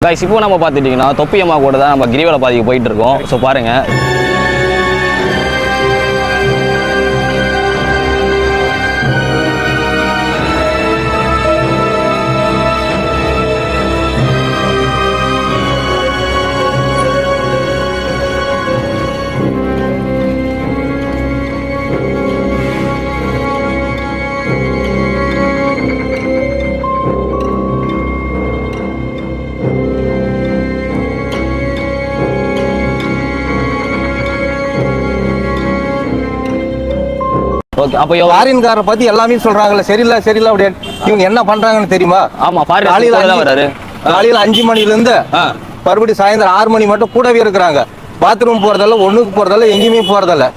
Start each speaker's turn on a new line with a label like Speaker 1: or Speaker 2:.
Speaker 1: Guys இப்போ நம்ம பார்த்துட்டீங்கன்னா தொப்பி அம்மா கூட தான் நம்ம கிரிவல பாதைக்கு போயிட்டு இருக்கோம். ஸோ பாருங்க. ஓகே அப்போ
Speaker 2: ஃபாரின்கார பத்தி எல்லாமே சொல்றாங்கல்ல, சரியில்லை அப்படின்னு. இவங்க என்ன பண்றாங்கன்னு தெரியுமா?
Speaker 1: ஆமா காலையில தான் வராரு.
Speaker 2: காலையில 5 மணில இருந்து மறுபடியும் சாயந்தரம் 6 மணி மட்டும் கூடவே இருக்கிறாங்க. பாத்ரூம் போறதால, ஒண்ணுக்கு போறதால, எங்கேயுமே போறதால.